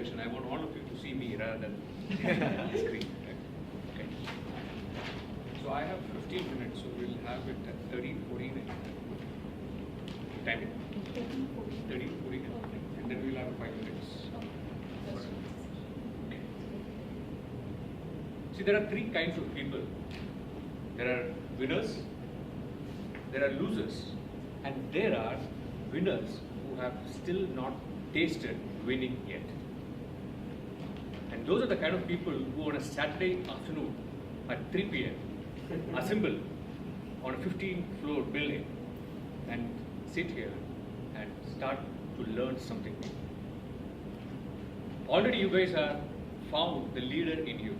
direction. I want all of you to see me rather than the screen. Okay. So I have 15 minutes, so we'll have it at 13, 14. Time it? 13, 14. And then we'll have 5 minutes. Okay. See, there are three kinds of people. There are winners, there are losers, and there are winners who have still not tasted winning yet. And those are the kind of people who on a Saturday afternoon at 3 p.m. assemble on a 15-floor building and sit here and start to learn something new. Already you guys have found the leader in you.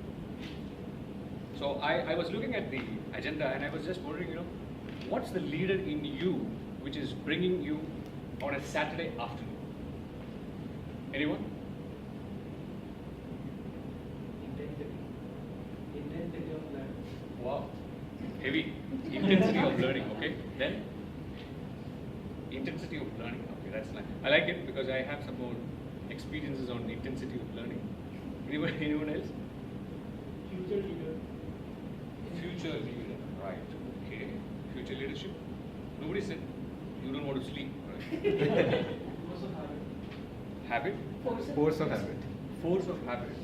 So I was looking at the agenda and I was just wondering, what's the leader in you which is bringing you on a Saturday afternoon? Anyone? Intensity of learning. Wow. Heavy. Intensity of learning, okay. Then? Intensity of learning, okay, that's nice. I like it because I have some more experiences on the intensity of learning. Anyone else? Future leader. Future leader, right, okay. Future leadership. Nobody said you don't want to sleep, right? Force of habit. Habit? Force of habit. Force of habit.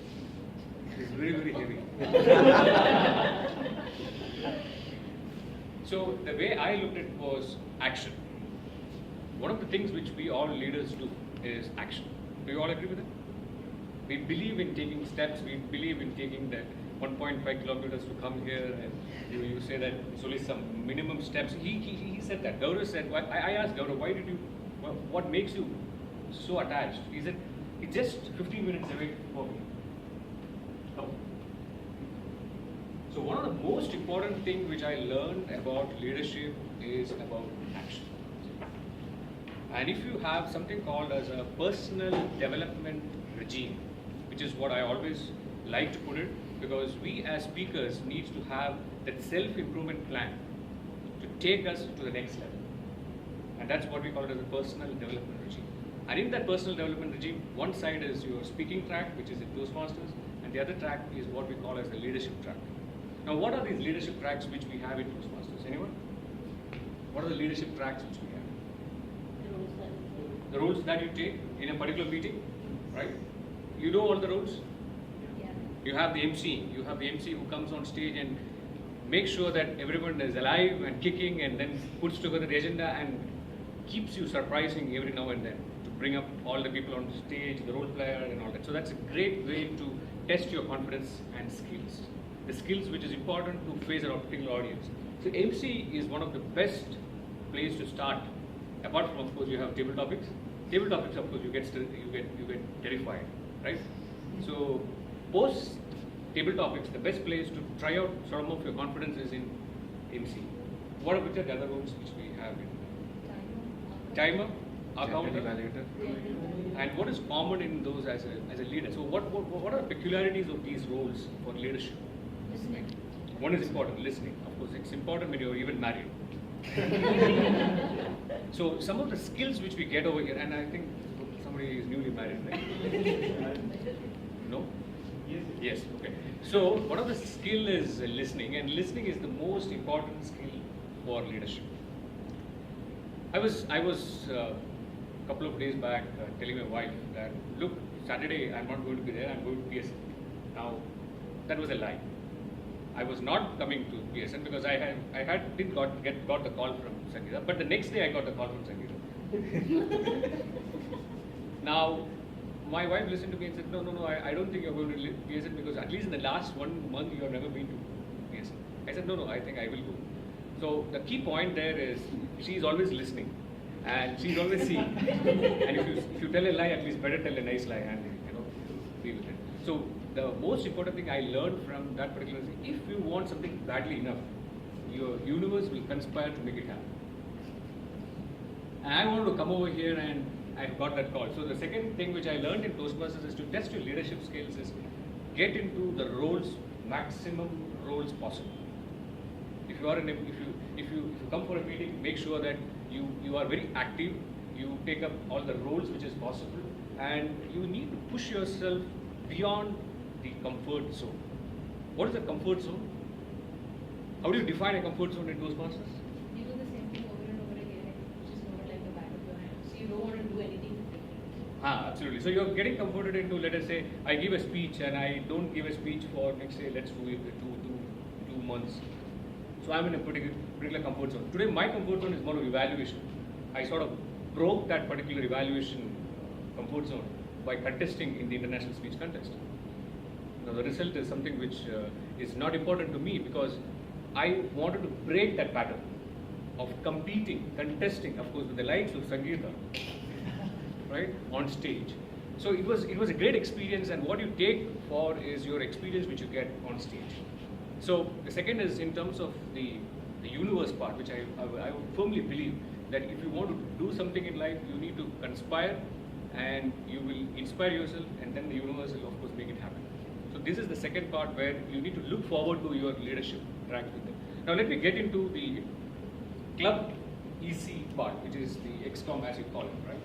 It's very, very heavy. So the way I looked at it was action. One of the things which we all leaders do is action. Do you all agree with it? We believe in taking steps. We believe in taking that 1.5 kilometers to come here, and you say that it's only some minimum steps. He said that. Gaurav said, I asked Gaurav, why did you, what makes you so attached? He said, it's just 15 minutes away for me. Come. So one of the most important things which I learned about leadership is about action. And if you have something called as a personal development regime, which is what I always like to put it, because we as speakers need to have that self-improvement plan to take us to the next level. And that's what we call it as a personal development regime. And in that personal development regime, one side is your speaking track, which is in Toastmasters, and the other track is what we call as the leadership track. Now, what are these leadership tracks which we have in Toastmasters? Anyone? What are the leadership tracks which we have? The roles that you take in a particular meeting, right? You know all the roles? Yeah. You have the MC. You have the MC who comes on stage and makes sure that everyone is alive and kicking, and then puts together the agenda and keeps you surprising every now and then to bring up all the people on stage, the role player and all that. So that's a great way to test your confidence and skills. The skills which is important to face a particular audience. So MC is one of the best place to start. Apart from, of course, you have table topics. Table topics, of course, you get terrified, right? So post table topics, the best place to try out some of your confidence is in MC. What are the other roles which we have in timer, accountant, Evaluator. and what is common in those as a leader? So what are the peculiarities of these roles for leadership? Listening. One is important, listening. Of course, it's important when you're even married. So some of the skills which we get over here, and I think somebody is newly married, right? No? Yes. Yes, okay. So one of the skill is listening, and listening is the most important skill for leadership. I was a couple of days back telling my wife that, look, Saturday I'm not going to be there, I'm going to PSN. Now, that was a lie. I was not coming to PSN because I didn't got the call from Sangeeta, but the next day I got the call from Sangeeta. Now, my wife listened to me and said, no, I don't think you're going to PSN because at least in the last 1 month you have never been to PSN. I said, no, I think I will go. So the key point there is she's always listening and she's always seeing. And if you tell a lie, at least better tell a nice lie and be with it. So the most important thing I learned from that particular thing, if you want something badly enough, your universe will conspire to make it happen. And I wanted to come over here and I got that call. So the second thing which I learned in Toastmasters is to test your leadership skills is get into the roles, maximum roles possible. If you are if you come for a meeting, make sure that you are very active, you take up all the roles which is possible, and you need to push yourself beyond the comfort zone. What is a comfort zone? How do you define a comfort zone in Toastmasters? You do the same thing over and over again, which is more like the back of your hand. So you don't want to do anything different. Absolutely. So you're getting converted into, let us say, I give a speech and I don't give a speech for next say, let's do it two months. So I'm in a particular comfort zone. Today my comfort zone is more of evaluation. I sort of broke that particular evaluation comfort zone by contesting in the international speech contest. Now the result is something which is not important to me because I wanted to break that pattern of competing, contesting, of course, with the likes of Sangeeta, right, on stage. So it was a great experience, and what you take for is your experience which you get on stage. So the second is in terms of the universe part, which I firmly believe that if you want to do something in life, you need to conspire, and you will inspire yourself, and then the universe will of course make it happen. So this is the second part where you need to look forward to your leadership, interact with them. Now let me get into the club EC part, which is the XCOM as you call it, right?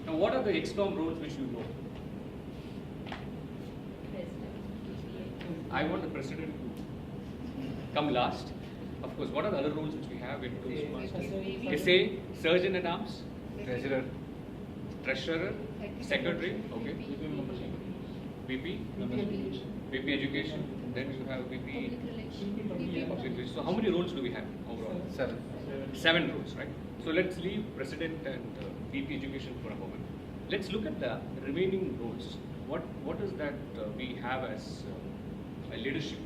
Now what are the XCOM roles which you know? I want the president to come last. Of course, what are the other roles which we have in Toastmasters? SA, Surgeon at Arms, Treasurer, Secretary, okay. VP, VP Education, then you have VP Public Relations. So how many roles do we have overall? 7 roles, right? So let's leave President and VP Education for a moment. Let's look at the remaining roles. What is that we have as a leadership?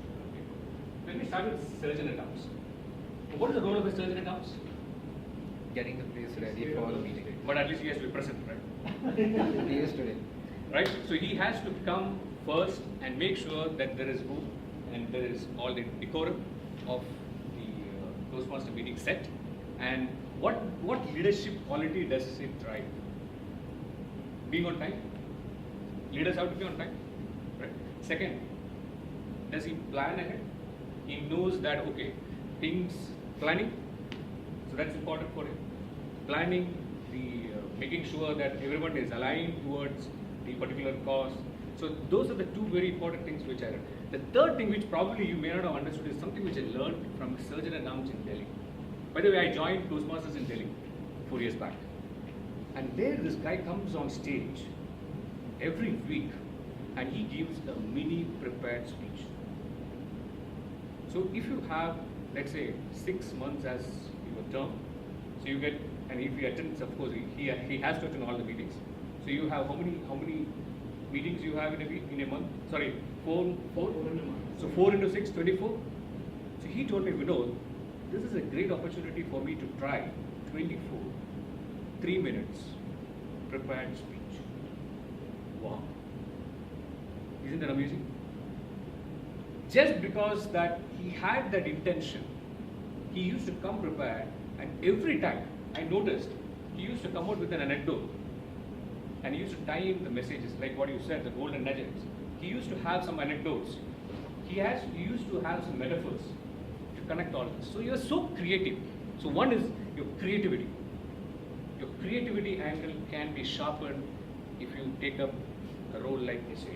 Let me start with Surgeon at Arms. What is the role of a Surgeon at Arms? Getting the place ready for the meeting. But at least he has to be present, right? He is today. Right? So he has to come first and make sure that there is room and there is all the decorum of the Toastmaster meeting set. And what leadership quality does it drive? Being on time. Leaders have to be on time. Right? Second, does he plan ahead? He knows that, okay, planning, so that's important for him. Planning, making sure that everyone is aligned towards the particular cause. So those are the 2 very important things which I learned. The third thing which probably you may not have understood is something which I learned from Surgeon at Arms in Delhi. By the way, I joined Toastmasters in Delhi 4 years back. And there this guy comes on stage every week and he gives a mini prepared speech. So if you have, let's say, 6 months as your term, so you get, and if he attends, of course, he has to attend all the meetings. So you have how many meetings you have in a week, in a month? Sorry, 4 in a month. So 4 into 6, 24. So he told me, Vinod, this is a great opportunity for me to try 24, 3 minutes prepared speech. Wow. Isn't that amazing? Just because that he had that intention, he used to come prepared, and every time I noticed he used to come out with an anecdote and he used to tie in the messages, like what you said, the golden nuggets. He used to have some anecdotes. He used to have some metaphors to connect all this. So you're so creative. So one is your creativity. Your creativity angle can be sharpened if you take up a role like SA.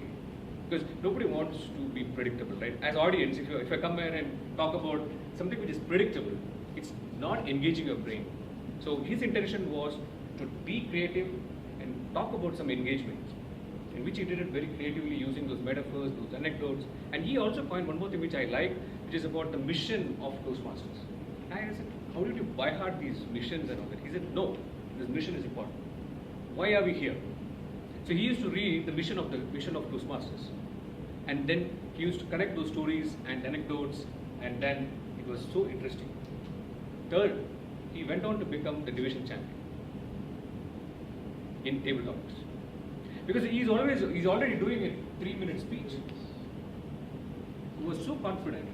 Because nobody wants to be predictable, right? As audience, if I come here and talk about something which is predictable, it's not engaging your brain. So his intention was to be creative and talk about some engagement, in which he did it very creatively using those metaphors, those anecdotes. And he also coined one more thing which I like, which is about the mission of Toastmasters. And I said, how did you by heart these missions and all that? He said, no, this mission is important. Why are we here? So he used to read the mission of Toastmasters. And then he used to connect those stories and anecdotes, and then it was so interesting. Third, he went on to become the division champion in table topics. Because he's already doing a 3-minute speech. He was so confident.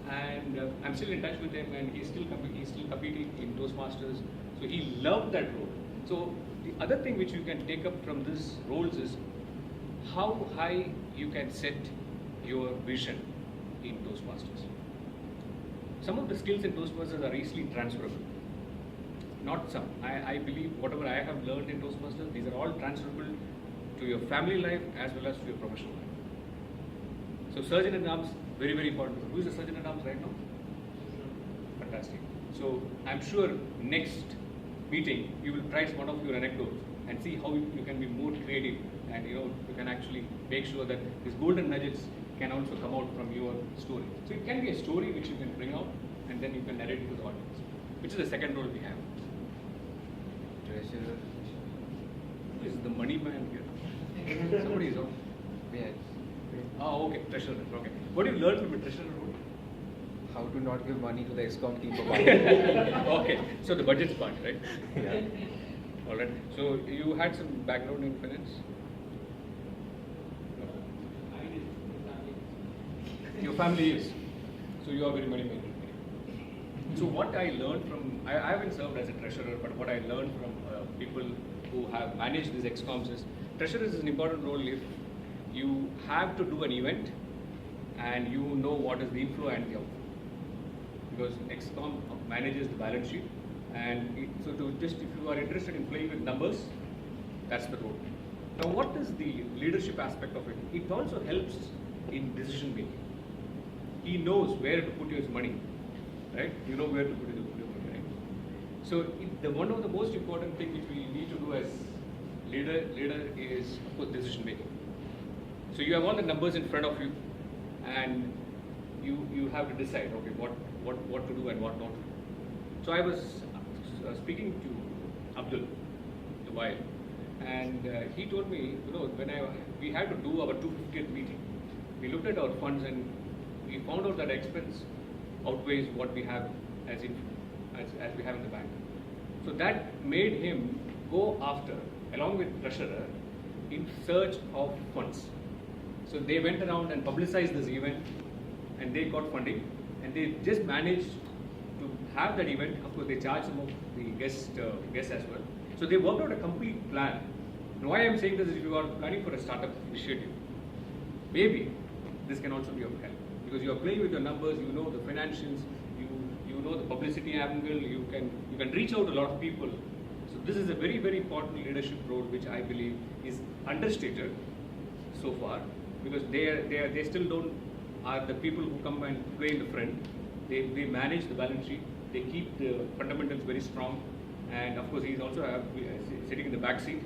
And I'm still in touch with him, and he's still competing in Toastmasters. So he loved that role. So the other thing which you can take up from this roles is how high you can set your vision in Toastmasters. Some of the skills in Toastmasters are easily transferable. not some. I believe whatever I have learned in Toastmasters, these are all transferable to your family life as well as to your professional life. So surgeon at arms, very, very important. Who is the surgeon at arms right now? Fantastic. So I'm sure next meeting you will try one of your anecdotes and see how you can be more creative, and you can actually make sure that these golden nuggets can also come out from your story. So it can be a story which you can bring out and then you can narrate it to the audience, which is the second role we have. Treasurer. Who is the money man here? Somebody is on. Yes. Oh, okay, treasurer. Okay. What do you learn from a treasurer role? How to not give money to the ExCom team for Okay, so the budget's part, right? Yeah. All right. So you had some background in finance? I did family. Your family is. So you are very money minded. So what I learned from, I haven't served as a treasurer, but what I learned from people who have managed these ExComs is, treasurer is an important role if you have to do an event and you know what is the inflow and the outflow. Because ExCom manages the balance sheet, and if you are interested in playing with numbers, that's the role. Now what is the leadership aspect of it? It also helps in decision making. He knows where to put his money, right? You know where to put your money, right? So one of the most important thing which we need to do as leader is, of course, decision making. So you have all the numbers in front of you, and you have to decide, okay, what to do and what not to do. So I was speaking to Abdul a while, and he told me, when we had to do our 250th meeting, we looked at our funds and we found out that expense outweighs what we have as we have in the bank. So that made him go after, along with treasurer, in search of funds. So they went around and publicized this event, and they got funding, and they just managed to have that event. Of course, they charged some of the guests as well. So they worked out a complete plan. And why I'm saying this is, if you are planning for a startup initiative, maybe this can also be of help, because you are playing with your numbers, you know the financials, you know the publicity angle, you can reach out to a lot of people. So this is a very, very important leadership role, which I believe is understated so far, because they still are the people who come and play in the front. They manage the balance sheet, they keep the fundamentals very strong, and of course he's also sitting in the back seat.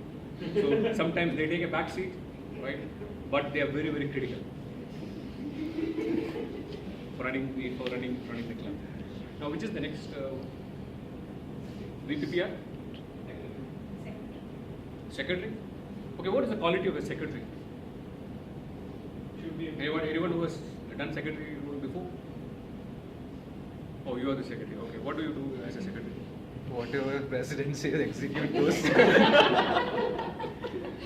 So sometimes they take a back seat, right? But they are very, very critical for running the club. Now, which is the next VPPR? Secretary. Okay, what is the quality of a secretary? Should be Anyone who has done secretary role before? Oh, you are the secretary. Okay, what do you do as a secretary? Whatever president says, execute those.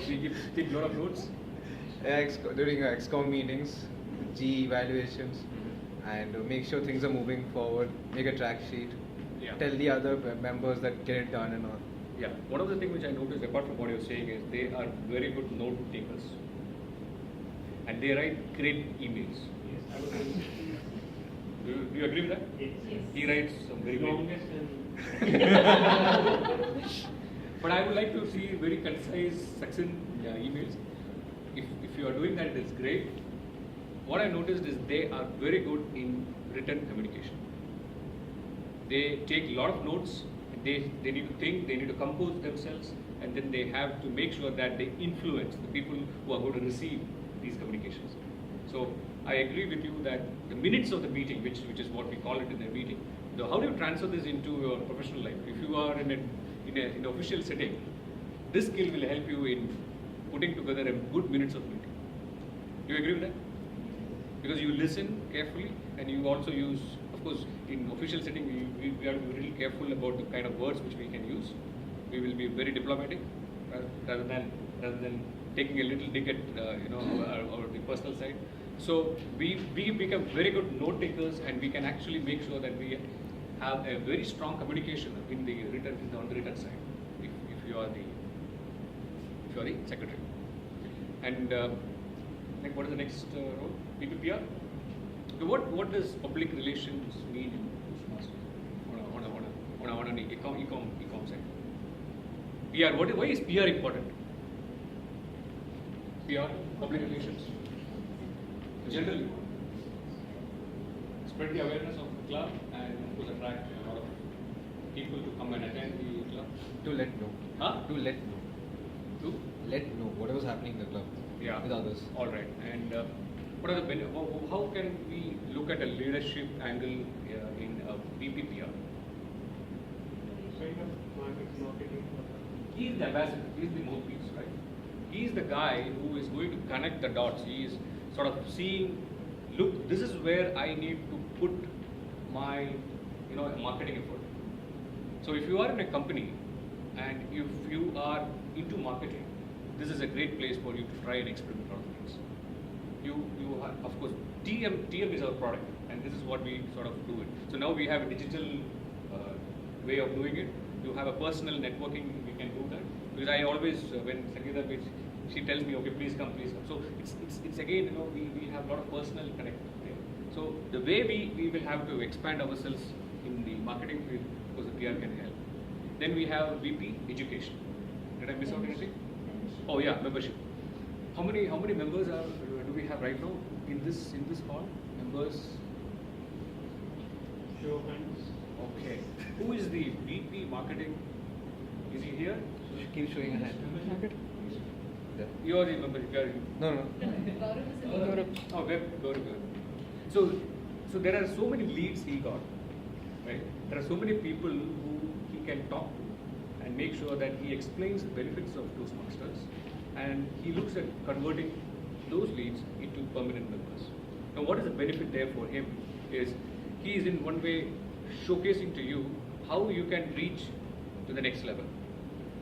You take a lot of notes. During ExCom meetings, G evaluations, and make sure things are moving forward. Make a track sheet. Yeah. Tell the other members that get it done and all. Yeah. One of the things which I noticed, apart from what you're saying, is they are very good note takers, and they write great emails. Yes, I was saying. Do you agree with that? Yes. He writes some very great. Longest and But I would like to see very concise, succinct emails. If you are doing that, it is great. What I noticed is they are very good in written communication. They take a lot of notes. They need to think, they need to compose themselves, and then they have to make sure that they influence the people who are going to receive these communications. So I agree with you that the minutes of the meeting, which is what we call it in a meeting, how do you transfer this into your professional life? If you are in an official setting, this skill will help you in putting together a good minutes of meeting. Do you agree with that? Because you listen carefully, and you also use, of course, in official setting, we have to be really careful about the kind of words which we can use. We will be very diplomatic, rather than taking a little dig at our the personal side. So we become very good note takers, and we can actually make sure that we have a very strong communication on the written side. If you are the secretary. And what is the next role? PPPR. So what does public relations mean in Toastmasters on on e-com side. PR. Why is PR important? PR, public relations. Generally, spread the awareness of the club and of course attract a lot of people to come and attend the club. To let know. Huh? To let know. To? Let know whatever's happening in the club. Yeah. With others. All right. And what are the how can we look at a leadership angle in BPPR? Kind of marketing. He is the ambassador. He is the mouthpiece, right? He is the guy who is going to connect the dots. He is sort of seeing, look, this is where I need to put my, marketing effort. So if you are in a company and if you are into marketing, this is a great place for you to try and experiment a lot of things. You have, of course, TM is our product, and this is what we sort of do it. So now we have a digital way of doing it. You have a personal networking, we can do that. Because I always, when Sangeeta, she tells me, okay, please come. So it's again, we have a lot of personal connect there. So the way we will have to expand ourselves in the marketing field, because the PR can help. Then we have VP Education. Did I miss out anything? Oh yeah, membership. How many members do we have right now in this hall? Members? Show of hands. Okay. Who is the VP Marketing? Is he here? Keep showing a hand. There. You are the member. No. Gaurav is Oh, very good. So there are so many leads he got, right? There are so many people who he can talk to and make sure that he explains the benefits of Toastmasters, and he looks at converting those leads into permanent members. Now, what is the benefit there for him is he is in one way showcasing to you how you can reach to the next level.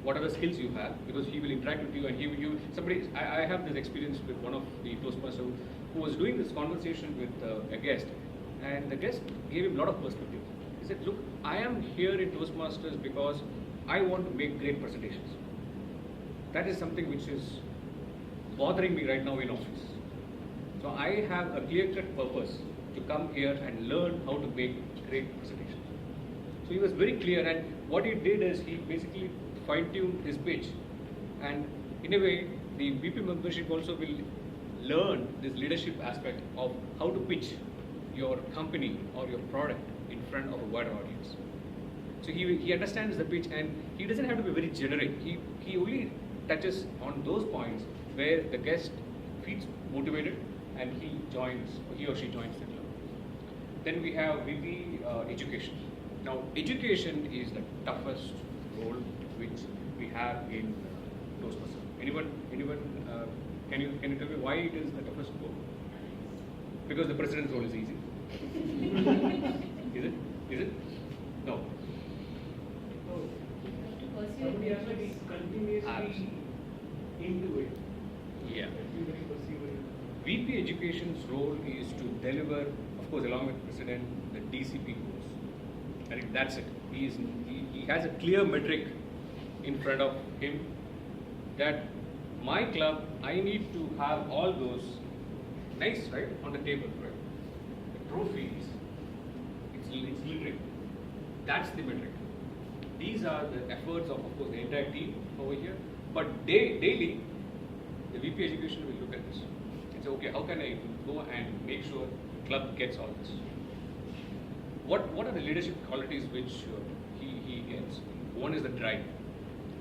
What are the skills you have? Because he will interact with you, and I have this experience with one of the Toastmasters who was doing this conversation with a guest, and the guest gave him a lot of perspective. He said, look, I am here in Toastmasters because I want to make great presentations. That is something which is bothering me right now in office. So I have a clear-cut purpose to come here and learn how to make great presentations. So he was very clear, and what he did is he basically fine-tuned his pitch, and in a way the VP membership also will learn this leadership aspect of how to pitch your company or your product in front of a wider audience. So he understands the pitch, and he doesn't have to be very generic. He only touches on those points where the guest feels motivated and he or she joins the club. Then we have VP Education. Now, education is the toughest role which we have in Toastmasters. Anyone? Can you tell me why it is the toughest role? Because the president's role is easy. Is it? No. Somebody has to be continuously into it. Yeah. Everybody perceive it. VP Education's role is to deliver, of course, along with President, the DCP goals. I think that's it. He has a clear metric in front of him that my club, I need to have all those nice, right, on the table, right? The trophies, it's littering. That's the metric. These are the efforts of course, the entire team over here. But daily, the VP Education will look at this and say, okay, how can I go and make sure the club gets all this? What are the leadership qualities which he gets? One is the drive.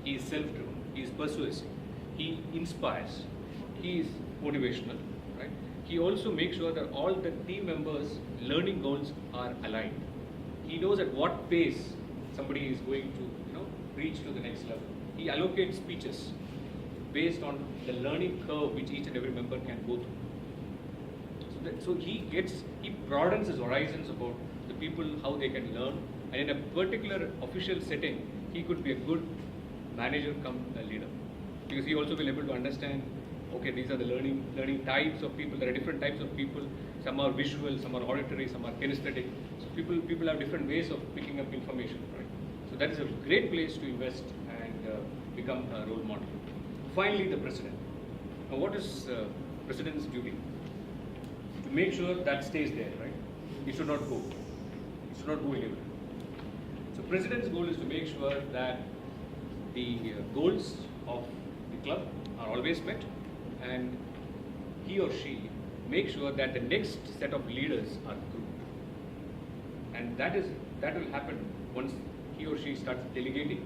He is self-driven. He is persuasive. He inspires. He is motivational, right? He also makes sure that all the team members' learning goals are aligned. He knows at what pace somebody is going to, reach to the next level. He allocates speeches based on the learning curve which each and every member can go through. So he broadens his horizons about the people, how they can learn, and in a particular official setting, he could be a good manager come a leader, because he also will be able to understand, okay, these are the learning types of people. There are different types of people. Some are visual, some are auditory, some are kinesthetic. So people have different ways of picking up information, right? So that is a great place to invest and become a role model. Finally, the president. Now, what is president's duty? To make sure that stays there, right? It should not go. It should not go anywhere. So president's goal is to make sure that the goals of the club are always met, and he or she make sure that the next set of leaders are groomed. And that will happen once he or she starts delegating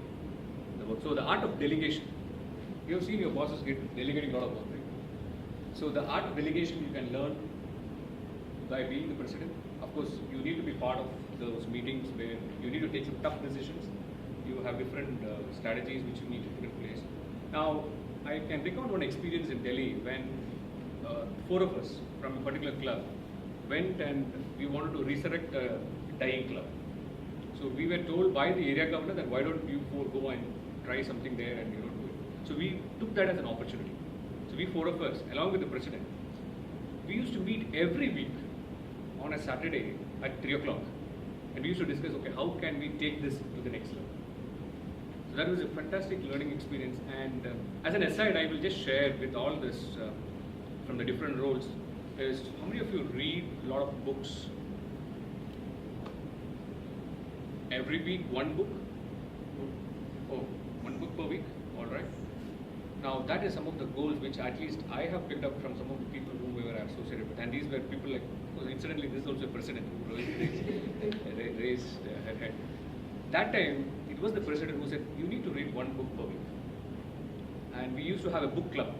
the work. So the art of delegation, you have seen your bosses delegating a lot of work, right? So the art of delegation you can learn by being the president. Of course, you need to be part of those meetings where you need to take some tough decisions. You have different strategies which you need to put in place. Now, I can recount one experience in Delhi when 4 of us from a particular club went and we wanted to resurrect a dying club. So we were told by the area governor that why don't you 4 go and try something there and do it. So we took that as an opportunity. So we 4 of us, along with the president, we used to meet every week on a Saturday at 3 o'clock, and we used to discuss, okay, how can we take this to the next level? So that was a fantastic learning experience. And as an aside, I will just share with all this from the different roles is how many of you read a lot of books? Every week, one book? Oh, one book per week? All right. Now that is some of the goals which at least I have picked up from some of the people whom we were associated with. And these were people like, incidentally, this is also a president who raised her head. That time, it was the president who said, you need to read one book per week. And we used to have a book club.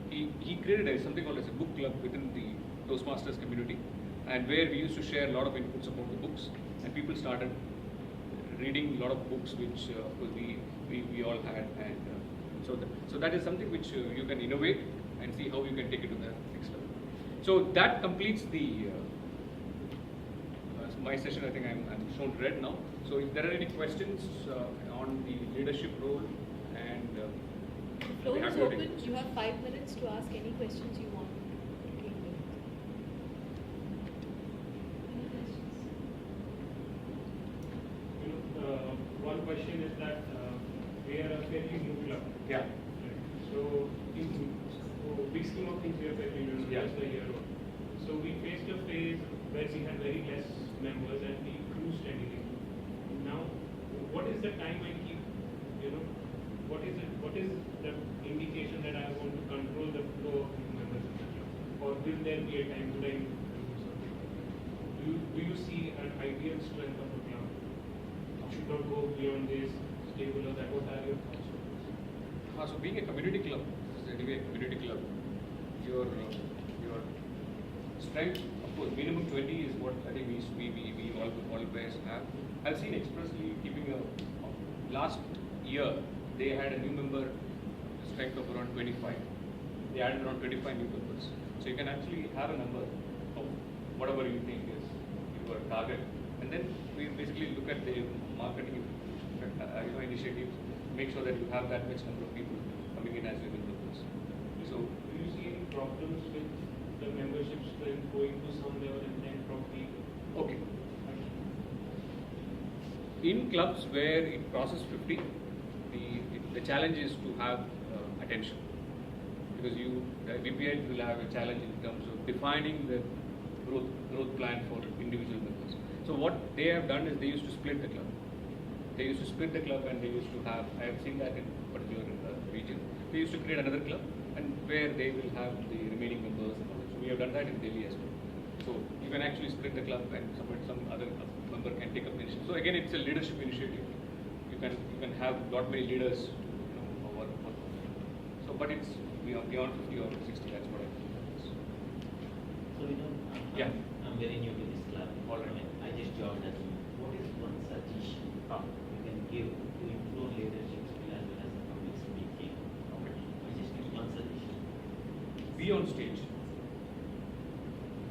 He created something called as a book club within the Toastmasters community, and where we used to share a lot of inputs about the books, and people started reading a lot of books which of course we all had, and so that is something which you can innovate and see how you can take it to the next level. So that completes the my session. I think I'm shown red now. So if there are any questions on the leadership role, and The floor is open. You have 5 minutes to ask any questions you want. One question is that we are a fairly new club. Yeah. So in big scheme of things, we are fairly new, just a year old. So we faced a phase where we had very less members and we grew steadily. Now, what is the time I keep, what is the indication that I want to control the flow of new members in the club? Or will there be a time when I need to do something? Do you see an ideal strength of a club? Should not go beyond this, stay below that. What are your thoughts? So being a community club, anyway a community club, your strength, of course, minimum 20 is what I think we always have. I've seen expressly keeping last year they had a new member strength of around 25. They added around 25 new members. So you can actually have a number of whatever you think is your target, and then we basically look at the marketing initiatives, make sure that you have that much number of people coming in as your new members. So do you see any problems with the membership strength going to some level and then probably? Okay. In clubs where it crosses 50, the challenge is to have attention, because the VPI will have a challenge in terms of defining the growth plan for individual members. So what they have done is they used to split the club. They used to split the club, and they used to have, I have seen that in particular region, they used to create another club, and where they will have the remaining members and all that. So we have done that in Delhi as well. So you can actually split the club, and some other member can take up the initiative. So again, it's a leadership initiative. You can have lot many leaders to work on. So but it's beyond 50 or 60. That's what I think. So Yeah. I'm very new to this club. All right. I just joined us. What is one suggestion you can give to improve leadership skill as well as the public speaking? I just give one suggestion. Be on stage.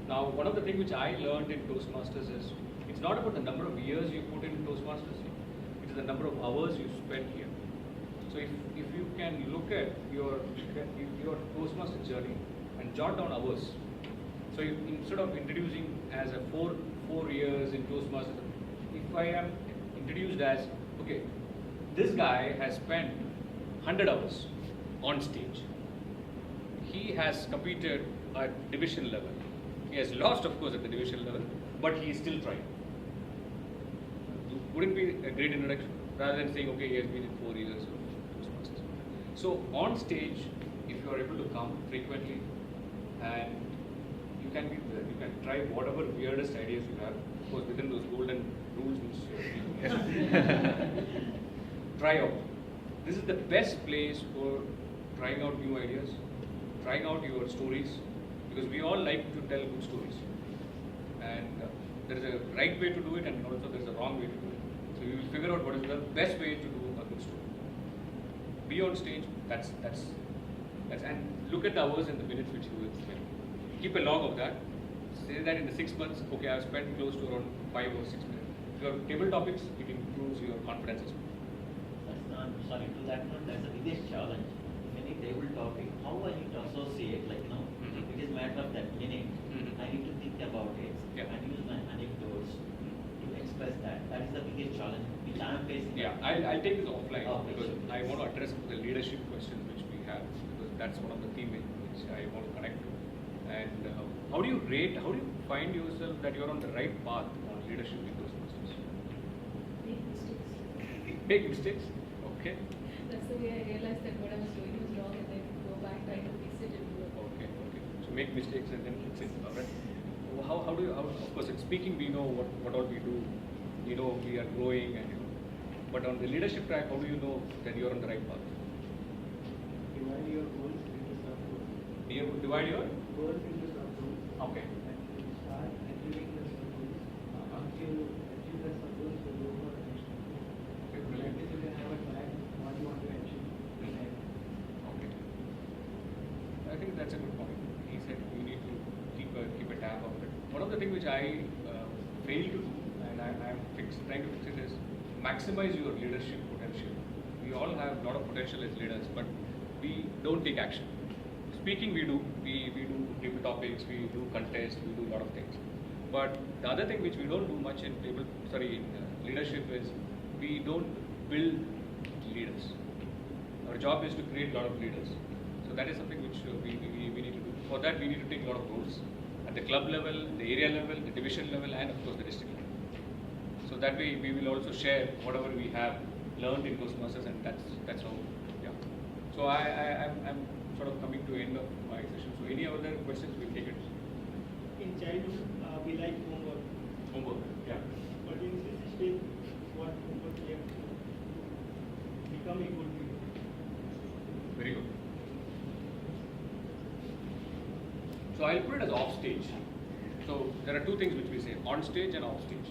Now, one of the things which I learned in Toastmasters is it's not about the number of years you put in Toastmasters, it is the number of hours you spend here. So if you can look at your Toastmaster journey and jot down hours. So instead of introducing as a 4 years in Toastmasters, if I am introduced as, okay, this guy has spent 100 hours on stage. He has competed at division level. He has lost, of course, at the division level, but he is still trying. wouldn't be a great introduction rather than saying, okay, he has been in 4 years of Toastmasters. So on stage, if you are able to come frequently and you can try whatever weirdest ideas you have, of course within those golden rules which try out. This is the best place for trying out new ideas, trying out your stories, because we all like to tell good stories. And there is a right way to do it, and also there is a wrong way to do it. So you will figure out what is the best way to do a good story. Be on stage. That's and look at the hours and the minutes which you will spend. Keep a log of that. Say that in the 6 months, okay, I've spent close to around 5 or 6 minutes. If you have table topics, it improves your confidence as well. I'm sorry, to that note, that's the biggest challenge. In any table topic, how I need to associate, like, Mhm. it is matter of that meaning. Mhm. I need to think about it Yeah. and use my anecdotes to express that. That is the biggest challenge which I am facing. Yeah, I'll take this offline Okay, because sure. I want to address the leadership questions which we have, because that's one of the themes which I want to connect to. And how do you find yourself that you're on the right path on leadership in Toastmasters? Make mistakes. Make mistakes? Okay. That's the way I realized that what I was doing was wrong, and then go back, try to fix it, and do it. Okay. So make mistakes and then fix it. All right. How do you, of course, in speaking, we know what all we do. We know we are growing, and but on the leadership track, how do you know that you're on the right path? Divide your goals into sub-goals. Divide your. Goals into sub-goals. Okay. And you start achieving the sub-goals. Until you achieve the sub-goals, you go for the next one. Okay, Like brilliant. this, you can have a plan what you want to achieve. Okay. I think that's a good point. He said you need to keep a tab of it. One of the things which I fail to do, and I'm trying to fix it, is maximize your leadership potential. We all have a lot of potential as leaders, but we don't take action. Speaking, we do. We do table topics, we do contests, we do a lot of things. But the other thing which we don't do much in leadership is we don't build leaders. Our job is to create a lot of leaders. So that is something which we need to do. For that, we need to take a lot of roles at the club level, the area level, the division level, and of course the district level. So that way, we will also share whatever we have learned in Toastmasters, and that's how. Yeah. So I'm sort of coming to the end of my session. So any other questions, we'll take it. In childhood, we like homework. Homework. Yeah. But in this stage, what homework we have to become a good leader. Very good. So I'll put it as off stage. So there are two things which we say: on stage and off stage.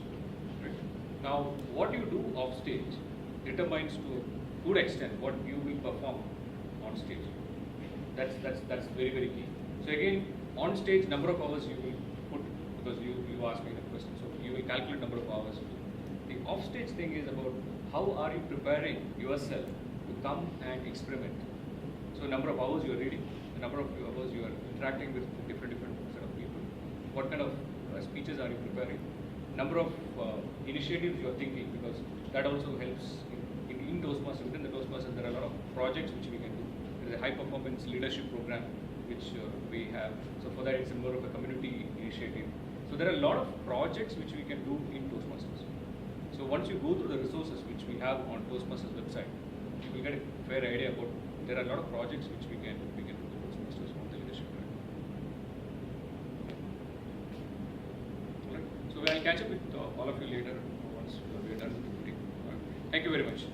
Right. Now, what you do off stage determines to a good extent what you will perform on stage. That's very, very key. So again, on stage, number of hours you will put, because you asked me the question. So you will calculate number of hours. The off stage thing is about how are you preparing yourself to come and experiment. So number of hours you are reading, the number of hours you are interacting with different set of people. What kind of speeches are you preparing? Number of initiatives you are thinking, because that also helps in Toastmasters. Within the Toastmasters, there are a lot of projects which we can do. There is a high performance leadership program which we have. So for that, it's more of a community initiative. So there are a lot of projects which we can do in Toastmasters. So once you go through the resources which we have on Toastmasters website, you will get a fair idea about there are a lot of projects which we can do in Toastmasters on the leadership track. Alright. So I'll catch up with all of you later once we are done with the meeting. Alright. Thank you very much.